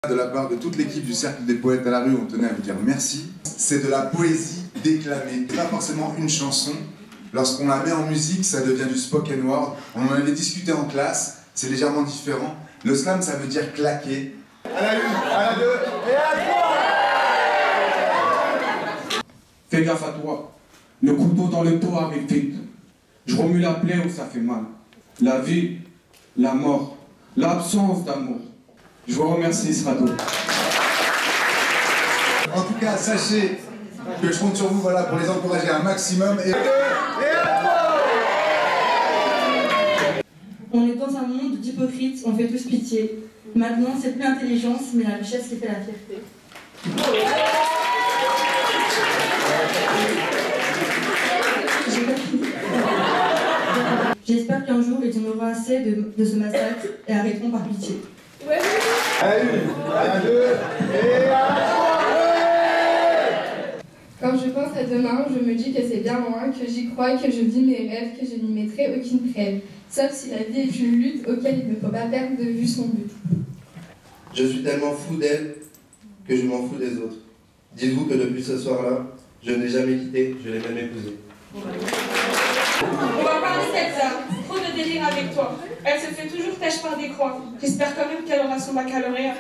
De la part de toute l'équipe du Cercle des Poètes à la rue, on tenait à vous dire merci. C'est de la poésie déclamée, pas forcément une chanson. Lorsqu'on la met en musique, ça devient du spoken word. On en avait discuté en classe, c'est légèrement différent. Le slam, ça veut dire claquer. À la une, à la deux, et à la trois. Fais gaffe à toi. Le couteau dans le dos arrive vite. Je remue la plaie où ça fait mal. La vie, la mort, l'absence d'amour. Je vous remercie, Srado. En tout cas, sachez que je compte sur vous, voilà, pour les encourager un maximum. On est dans un monde d'hypocrites, on fait tous pitié. Maintenant, c'est plus l'intelligence, mais la richesse qui fait la fierté. J'espère qu'un jour, ils en auront assez de ce massacre et arrêteront par pitié. Ouais. À une, à deux, et à trois. Quand je pense à demain, je me dis que c'est bien loin, que j'y crois, que je vis mes rêves, que je n'y mettrai aucune trêve. Sauf si la vie est une lutte auquel il ne faut pas perdre de vue son but. Je suis tellement fou d'elle que je m'en fous des autres. Dites-vous que depuis ce soir-là, je n'ai jamais quitté, je l'ai même épousée. On va parler d'Elsa. Trop de délire avec toi. Elle se fait toujours têche par des croix. J'espère quand même qu'elle aura son baccalauréat.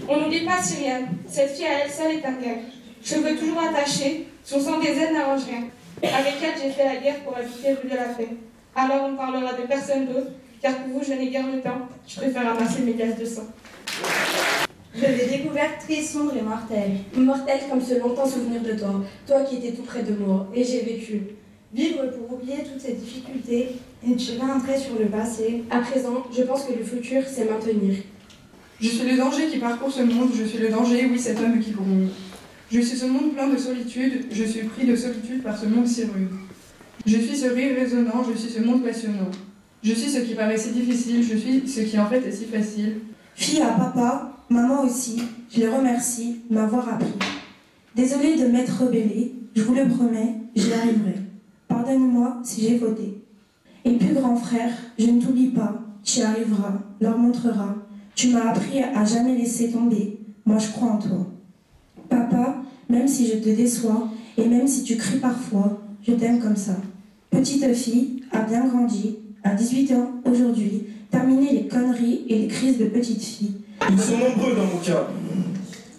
On n'oublie pas Cyrienne. Cette fille à elle seule est un guerre. Cheveux toujours attachés, son sang des ailes n'arrange rien. Avec elle, j'ai fait la guerre pour habiter rue de la Paix. Alors on parlera de personne d'autre, car pour vous, je n'ai guère le temps. Je préfère ramasser mes glaces de sang. Je l'ai découverte très sombre et mortelle. Mortelle comme ce longtemps souvenir de toi, toi qui étais tout près de moi, et j'ai vécu. Vivre pour oublier toutes ces difficultés et tirer un trait sur le passé. À présent, je pense que le futur, c'est maintenir. Je suis le danger qui parcourt ce monde, je suis le danger, oui, cet homme qui gronde. Je suis ce monde plein de solitude, je suis pris de solitude par ce monde si rude. Je suis ce rire résonnant, je suis ce monde passionnant. Je suis ce qui paraît si difficile, je suis ce qui en fait est si facile. Fille à papa, maman aussi, je les remercie de m'avoir appris. Désolée de m'être rebellée, je vous le promets, j'y arriverai. Pardonne-moi si j'ai fauté. Et puis grand frère, je ne t'oublie pas, tu y arriveras, leur montreras. Tu m'as appris à jamais laisser tomber, moi je crois en toi. Papa, même si je te déçois, et même si tu cries parfois, je t'aime comme ça. Petite fille, a bien grandi, à 18 ans aujourd'hui, terminé les conneries et les crises de petite fille. Ils sont nombreux dans mon cas.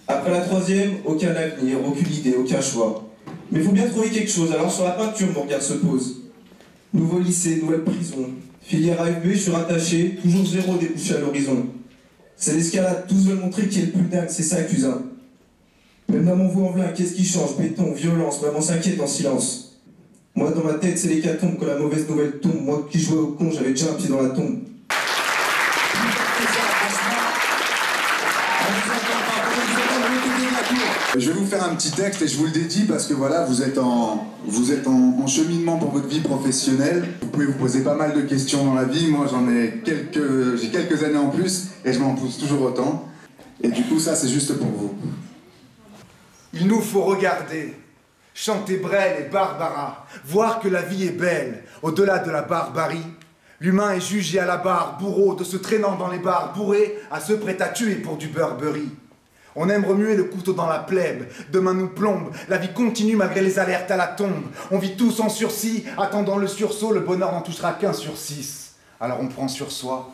Après la troisième, aucun avenir, aucune idée, aucun choix. Mais il faut bien trouver quelque chose, alors sur la peinture, mon regard se pose. Nouveau lycée, nouvelle prison. Filière AUP, je suis rattaché, toujours zéro débouché à l'horizon. C'est l'escalade, tous veulent montrer qui est le plus dingue, c'est ça, cousin. Même dans mon voix en velin, qu'est-ce qui change? Béton, violence, maman s'inquiète en silence. Moi, dans ma tête, c'est l'hécatombe quand la mauvaise nouvelle tombe. Moi qui jouais au con, j'avais déjà un pied dans la tombe. Je vais vous faire un petit texte et je vous le dédie parce que voilà, vous êtes en cheminement pour votre vie professionnelle. Vous pouvez vous poser pas mal de questions dans la vie. Moi, j'ai quelques années en plus et je m'en pose toujours autant. Et du coup, ça, c'est juste pour vous. Il nous faut regarder, chanter Brel et Barbara, voir que la vie est belle, au-delà de la barbarie. L'humain est jugé à la barre, bourreau de se traînant dans les bars, bourré à ceux prêts à tuer pour du Burberry. On aime remuer le couteau dans la plèbe, demain nous plombe, la vie continue malgré les alertes à la tombe. On vit tous en sursis, attendant le sursaut, le bonheur n'en touchera qu'1 sur 6. Alors on prend sur soi.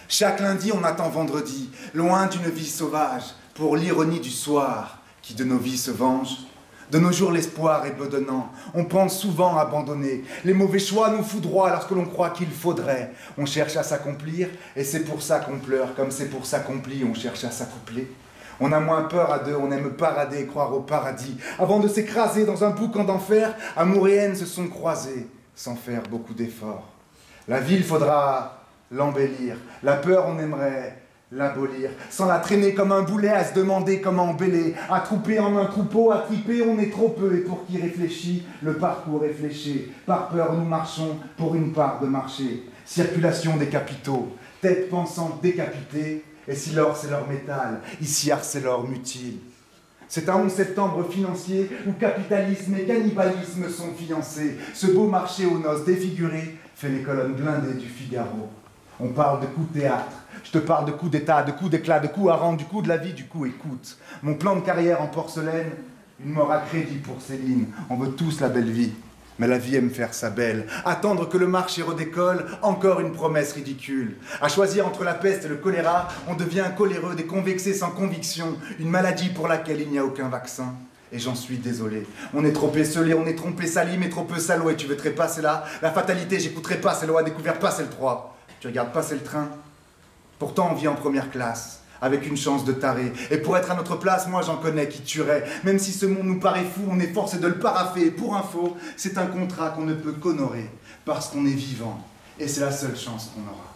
Chaque lundi on attend vendredi, loin d'une vie sauvage, pour l'ironie du soir, qui de nos vies se venge. De nos jours l'espoir est bedonnant, on pense souvent abandonner. Les mauvais choix nous foudroient lorsque l'on croit qu'il faudrait. On cherche à s'accomplir, et c'est pour ça qu'on pleure, comme c'est pour s'accomplir, on cherche à s'accoupler. On a moins peur à deux, on aime parader et croire au paradis. Avant de s'écraser dans un boucan d'enfer, amour et haine se sont croisés, sans faire beaucoup d'efforts. La vie, il faudra l'embellir. La peur, on aimerait l'abolir. Sans la traîner comme un boulet, à se demander comment embellir. À trouper en un troupeau, à triper, on est trop peu. Et pour qui réfléchit, le parcours est fléché. Par peur, nous marchons pour une part de marché. Circulation des capitaux, tête pensante décapitée. Et si l'or c'est leur métal, ici art c'est l'or mutile. C'est un 11 septembre financier où capitalisme et cannibalisme sont fiancés. Ce beau marché aux noces défiguré fait les colonnes blindées du Figaro. On parle de coups de théâtre, Je te parle de coups d'état, de coups d'éclat, de coups à rendre, du coup de la vie, du coup écoute. Mon plan de carrière en porcelaine, une mort à crédit pour Céline. On veut tous la belle vie, mais la vie aime faire sa belle. Attendre que le marché redécolle, encore une promesse ridicule. À choisir entre la peste et le choléra, on devient coléreux, déconvexé sans conviction. Une maladie pour laquelle il n'y a aucun vaccin. Et j'en suis désolé. On est trop esselé, on est trompé sali, mais trop peu salaud. Et tu veux trépasser là la fatalité, j'écouterai pas, c'est loi découvert, pas c'est le 3. Tu regardes passer le train. Pourtant on vit en première classe, avec une chance de taré. Et pour être à notre place, moi j'en connais qui tueraient. Même si ce monde nous paraît fou, on est forcé de le paraffer. Et pour info, c'est un contrat qu'on ne peut qu'honorer, parce qu'on est vivant. Et c'est la seule chance qu'on aura.